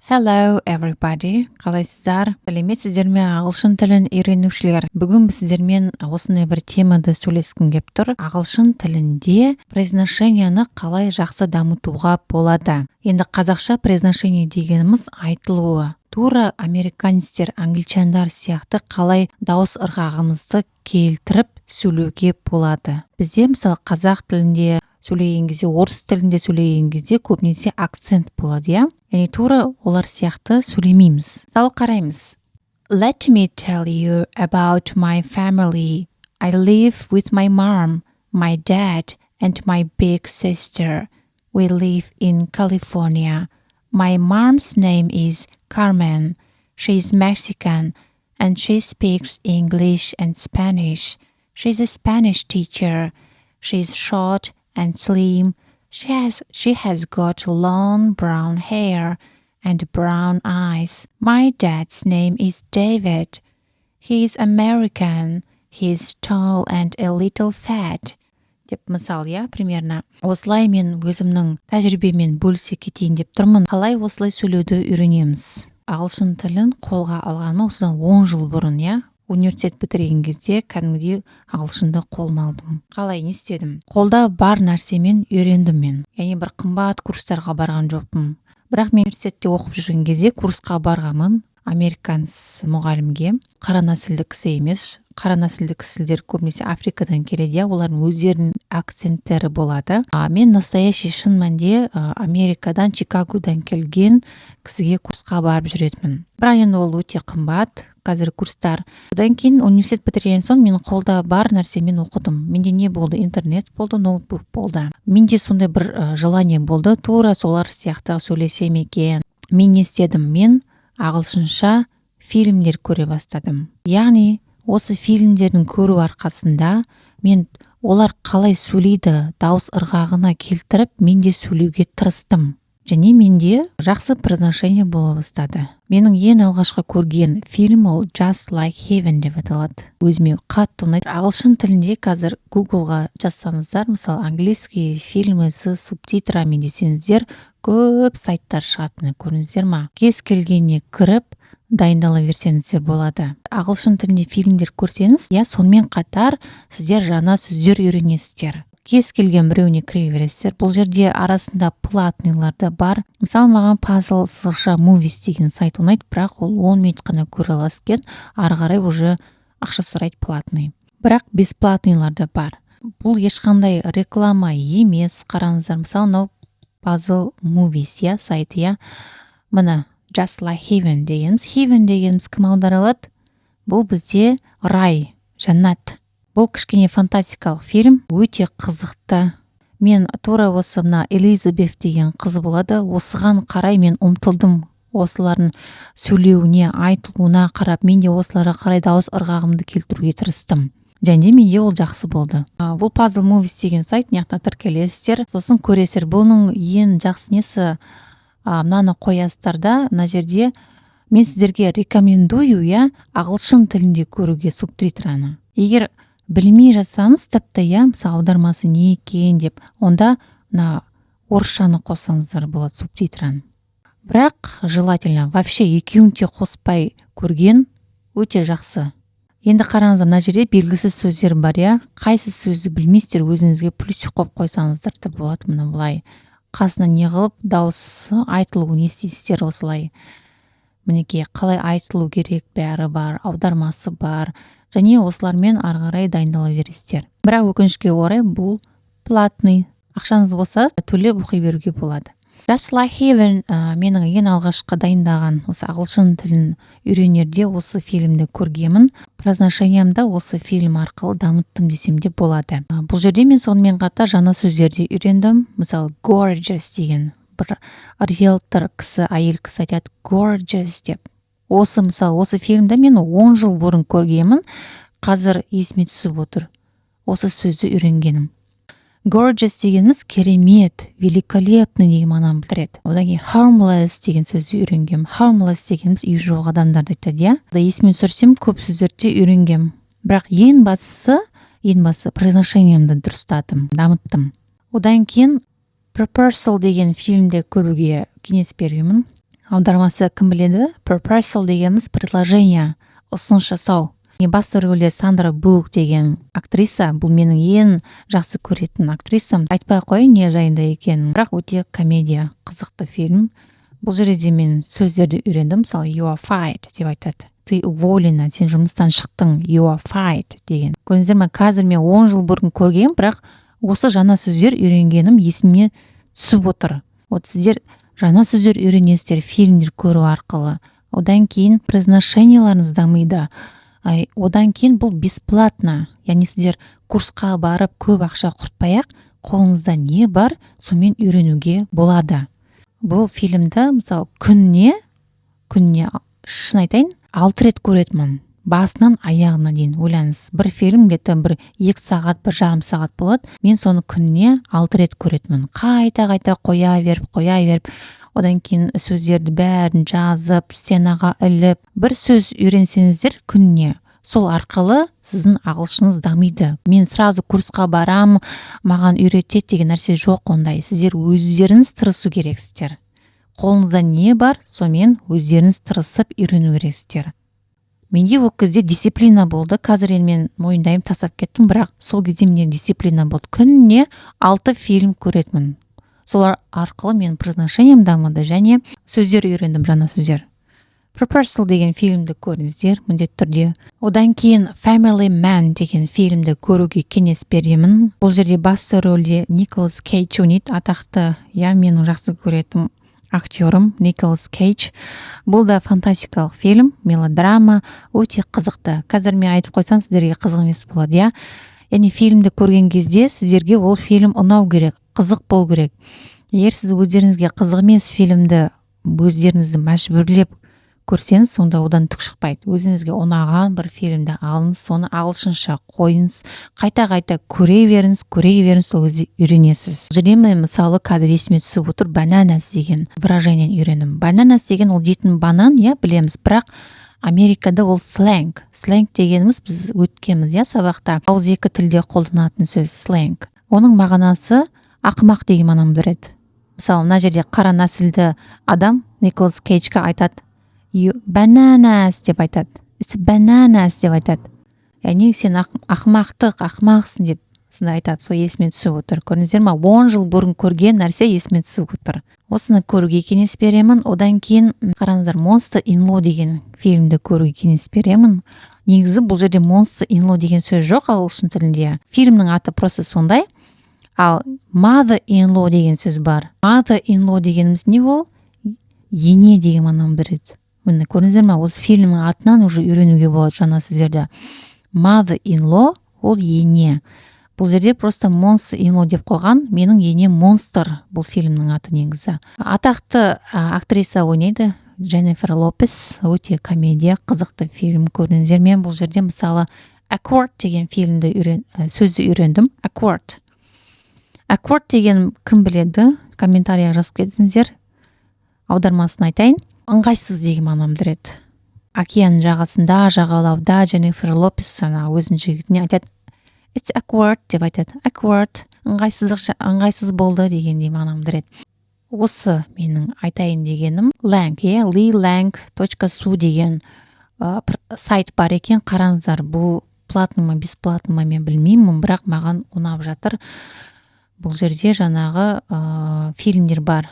Hello everybody. Қалайсыздар? Сәлеметсіздер ме ағылшын тілін үйренушілер? Бүгін біз сіздермен осындай бір темада сөйлескім келіп тұр. Ағылшын тілінде произношениені қалай жақсы дамытуға болады? Енді қазақша произношение дегеніміз айтылуы. Тура американецтер, англичандар сияқты қалай дауыс ырғағымызды келтіріп сөйлеуге болады. Бізде мысалы қазақ тілінде сөйлеген кезде, орыс тілінде сөйлеген кезде көбінесе акцент болады, иә? Яғни тура олар сияқты сөйлемейміз. Мысалы қараймыз. Let me tell you about my family. I live with my mom, my dad, and my big sister. We live in California. My mom's name is Carmen. She's Mexican, and she speaks English and Spanish. She's a Spanish teacher. She's short and slim. She has got long brown hair and brown eyes. My dad's name is David. He's American. He's tall and a little fat. Деп мысал, иә, примерно. Осылай мен өзімнің тәжірибемен бөлісе кетейін деп тұрмын. Қалай осылай сөйлеуді үйренеміз? Ағылшын тілін қолға алғаныма осыдан 10 жыл бұрын, иә. Университет бітірген кезде кәдімгідей ағылшынды қолыма алдым. Қалай не істедім? Қолда бар нәрсемен үйрендім мен. Яғни бір қымбат курстарға барған жоқпын. Бірақ мен университетте оқып жүрген кезде курсқа барғанмын американец мұғалімге. Қара нәсілді кісі емес. Қара нәсілді кісілер көбінесе Африкадан келеді, олардың өздерінің акценттері болады. Мен настоящий шын мәнде Америкадан, Чикагодан келген кісіге курсқа барып жүретінмін. Бірақ енді ол өте қымбат. Қазір курстар. Одан кейін университет бітірген соң мен қолда бар нәрсемен оқыдым. Менде не болды? Интернет болды, ноутбук болды. Менде сондай бір желание болды, тура солар сияқты сөйлесем екен. Мен не істедім? Мен ағылшынша фильмдер көре бастадым. Яғни осы фильмдердің көру арқасында мен олар қалай сөйлейді дауыс ырғағына келтіріп, мен де сөйлеуге тырыстым. Және менде жақсы произношение бола бастады. Менің ең алғашқы көрген фильм ол Just Like Heaven деп аталады. Өзіме қатты ұнайды. Ағылшын тілінде қазір Google-ға жазсаңыздар, мысалы английский фильмы с субтитрами десеңіздер, көп сайттар шығатыны көрдіңіздер ма? Кез келгеніне кіріп дайындала берсеңіздер болады. Ағылшын тілінде фильмдер көрсеңіз, я сонымен қатар сіздер жаңа сөздер үйренесіздер. Кез келген біреуіне кіре бересіздер. Бұл жерде арасында платныйлар да бар. Мысалы, маған Puzzle сызықша Movies деген сайт ұнайды, бірақ ол 10 минут қана көре аласыз екен, ары қарай уже ақша сұрайды платный. Бірақ бесплатныйлар да бар. Бұл ешқандай реклама емес. Қараңыздар, мысалы, мынау Puzzle Movies, иә, сайты, иә. Мына Just Like Heaven дегеніміз. Heaven дегеніміз кім аударылады? Бұл бізде рай, жәннат. Бұл кішкене фантастикалық фильм, өте қызықты. Мен тура осы мына Элизабет деген қыз болады, осыған қарай мен ұмтылдым. Осылардың сөйлеуіне, айтылуына қарап, мен де осыларға қарай дауыс ырғағымды келтіруге тырыстым. Және менде ол жақсы болды. Бұл Puzzle Movies деген сайт, мына тіркелесіздер, сосын көресіздер. Бұның ең жақсы несі, мынаны қоясыздар да, мына жерде мен сіздерге рекомендую, иә, ағылшын тілінде көруге субтитраны. Егер білмей жатсаңыз, тіпті, иә, мысалы аудармасы не екен деп, онда мына орысшаны қоссаңыздар болады субтитраны. Бірақ желательно вообще екеуін де қоспай көрген өте жақсы. Енді қараңыздар, мына жерде белгісіз сөздер бар, иә. Қайсы сөзді білмейсіздер, өзіңізге плюсик қойып қойсаңыздар да болады. Мына былай қасына не қылып дауысы айтылуын естисіздер осылай. Мінекей қалай айтылу керек, бәрі бар, аудармасы бар. Және осылармен ары қарай дайындала бересіздер. Бірақ өкінішке орай бұл платный. Ақшаңыз болса, төлеп оқи беруге болады. Just Like Heaven менің ең алғашқы дайындаған осы ағылшын тілін үйренерде осы фильмді көргенмін. Произношениемді осы фильм арқылы дамыттым десем де болады. Бұл жерде мен сонымен қатар жаңа сөздерді үйрендім. Мысалы, gorgeous деген бір риэлтор кісі, әйел кісі айтады gorgeous деп. Осы мысалы, осы фильмді мен 10 жыл бұрын көргенмін, қазір есіме түсіп отыр. Осы сөзді үйренгенім. Gorgeous дегеніміз керемет, великолепный деген мағынаны білдіреді. Одан кейін harmless деген сөзді үйренгем. Harmless дегеніміз үй жоқ адамдарды айтады, иә. Есіме түсірсем, көп сөздерді үйренгем. Бірақ ең бастысы произношениемді дұрыстадым, дамыттым. Одан кейін Proposal деген фильмді көруге кеңес беремін. аудармасы кім біледі? Proposal дегеніміз предложение, ұсыныс жасау. Басты рөлде Сандра Буллок деген актриса, бұл менің ең жақсы көретін актрисам. Айтпай қояйын не жайында екенін, бірақ өте комедия, қызықты фильм. Бұл жерде мен сөздерді үйрендім. Мысалы, you are fired деп айтады. Ты уволена, сен жұмыстан шықтың, you are fired деген. Көрдіңіздер ме, қазір мен 10 жыл бұрын көргенмін, бірақ осы жаңа сөздер үйренгенім есіме түсіп отыр. Вот сіздер жаңа сөздер үйренесіздер фильмдер көру арқылы. Одан кейін произношенияларыңыз дамиды. Одан кейін бұл бесплатно, яғни сіздер курсқа барып көп ақша құртпай-ақ, қолыңызда не бар, сонымен үйренуге болады. Бұл фильмді мысалы күнне шын айтайын 6 рет көретінмін, басынан аяғына дейін. Ойлаңыз, бір фильм где-то бір 2 сағат, 1,5 сағат болады, мен соны күнне 6 рет көретінмін. Қайта қоя беріп, одан кейін сөздерді бәрін жазып, стенаға іліп, бір сөз үйренсеңіздер күнне, сол арқылы сіздің ағылшыныңыз дамиды. Мен сразу курсқа барам, маған үйретеді деген нәрсе жоқ ондай. Сіздер өздеріңіз тырысу керексіздер. Қолыңызда не бар, сонымен өздеріңіз тырысып үйрену керексіздер. Менде ол кезде дисциплина болды. Қазір мен мойындаймын, тастап кеттім, бірақ сол кезде менде дисциплина болды. Күнне 6 фильм көретінмін. Сол арқылы мен произношением дамыды және сөздер үйрендім, жаңа сөздер. Proposal деген фильмді көріңіздер міндетті түрде. Одан кейін Family Man деген фильмді көруге кеңес беремін. Бұл жерде басты рөлде Николас Кейдж ойнайды, атақты, менің жақсы көретін актерім Николас Кейдж. Бұл да фантастикалық фильм, мелодрама, өте қызықты. Қазір мен айтып қойсам, сіздерге қызық емес болады, Яғни фильмді көрген кезде сіздерге ол фильм ұнау керек, қызық болу керек. Егер сіз өздеріңізге қызық емес фильмді өздеріңізді мәжбүрлеп көрсеңіз, сонда одан түк шықпайды. Өзіңізге ұнаған бір фильмді алыңыз, соны ағылшынша қойыңыз, қайта көре беріңіз, сол кезде үйренесіз. Мен мысалы қазір есіме түсіп отыр, bananas деген выражениені үйрендім. Bananas деген ол жейтін банан, білеміз, бірақ Америкада ол сленг. Сленг дегеніміз біз өткенбіз, сабақта. Ауызекі тілде қолданатын сөз сленг. Оның мағынасы ақымақ деген мағынаны береді. Мысалы, мына жерде қара нәсілді адам Николас Кейджге айтады, bananas деп айтады. It's bananas деп айтады. Яғни сен ақымақсың деп сонда айтады. Сол есіме түсіп отыр. Көрдіңіздер ме? 10 жыл бұрын көрген нәрсе есіме түсіп отыр. Осыны көруге кеңес беремін. Одан кейін қараңыздар, Monster in Law деген фильмді көруге кеңес беремін. Негізі бұл жерде Monster in Law деген сөз жоқ ағылшын тілінде. Фильмнің аты просто сондай. Ал Mother in Law деген сөз бар. Mother in Law дегеніміз не ол? Ене деген мағынаны береді. Міне көрдіңіздер ме? Ол фильмнің атынан уже үйренуге болады жаңа сөздерді. Mother in Law ол ене. Бұл жерде просто Monster in Law деп қойған, менің ене Monster, бұл фильмнің аты негізі. Атақты актриса ойнайды, Дженнифер Лопес, өте комедия, қызықты фильм көрдіңіздер. Мен бұл жерде мысалы Accord деген фильмді сөзді үйрендім. Accord деген кім біледі? Комментария жазып кетсеңіздер. Аудармасын айтайын. Ыңғайсыз деген мағынаны береді. Океан жағасында, жағалауда Дженнифер Лопес өзінің жігітіне айтады, It's awkward деп айтады. Awkward, ыңғайсыз болды дегендей мағынаны береді. Осы менің айтайын дегенім lilang.su деген сайт бар екен. Қараңыздар, бұл платный ма, бесплатный ма мен білмеймін, бірақ маған ұнап жатыр. Бұл жерде жаңағы фильмдер бар.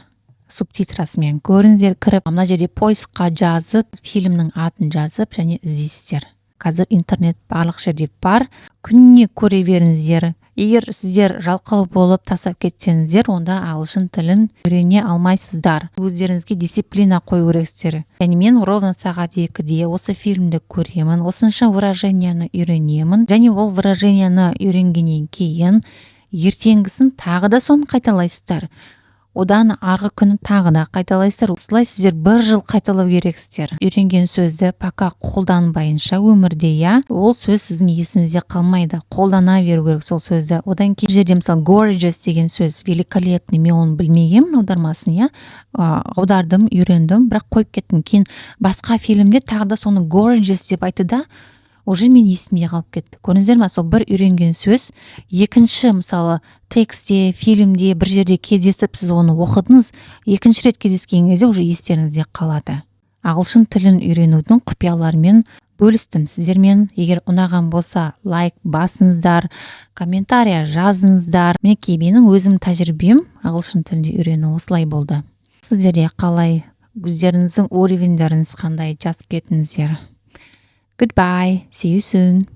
Субтитрасымен көріңіздер, кіріп, мына жерде поискқа жазып, фильмнің атын жазып және іздейсіздер. Қазір интернет барлық жерде бар. Күніне көре беріңіздер. Егер сіздер жалқау болып тастап кетсеңіздер, онда ағылшын тілін үйрене алмайсыздар. Өздеріңізге дисциплина қою керексіздер. Яғни мен ровно сағат 2-де осы фильмді көремін, осынша выражениені үйренемін, және ол выражениені үйренгеннен кейін ертеңгісін тағы да соны қайталайсыздар. Одан арғы күні тағы да қайталайсыздар. Осылай сіздер 1 жыл қайталау керексіздер. Үйренген сөзді пока қолданбайынша өмірде, ол сөз сіздің есіңізде қалмайды. Қолдана беру керек сол сөзді. Одан кейін жерде мысалы gorgeous деген сөз, великолепный, мен оны білмегенмін аудармасын, аудардым, үйрендім, бірақ қойып кеттім. Кейін басқа фильмде тағы да соны gorgeous деп айтты да, уже мен есімде қалып кетті. Көрдіңіздер ме, сол бір үйренген сөз екінші, мысалы текстте, фильмде бір жерде кездесіп сіз оны оқыдыңыз, екінші рет кездескен кезде уже естеріңізде қалады. Ағылшын тілін үйренудің құпияларымен бөлістім сіздермен. Егер ұнаған болса, лайк басыңыздар, комментария жазыңыздар. Мінекей менің өзім тәжірибем ағылшын тілінде үйрену осылай болды. Сіздерде қалай, өздеріңіздің уровеньдеріңіз қандай, жазып кетіңіздер. Goodbye, see you soon.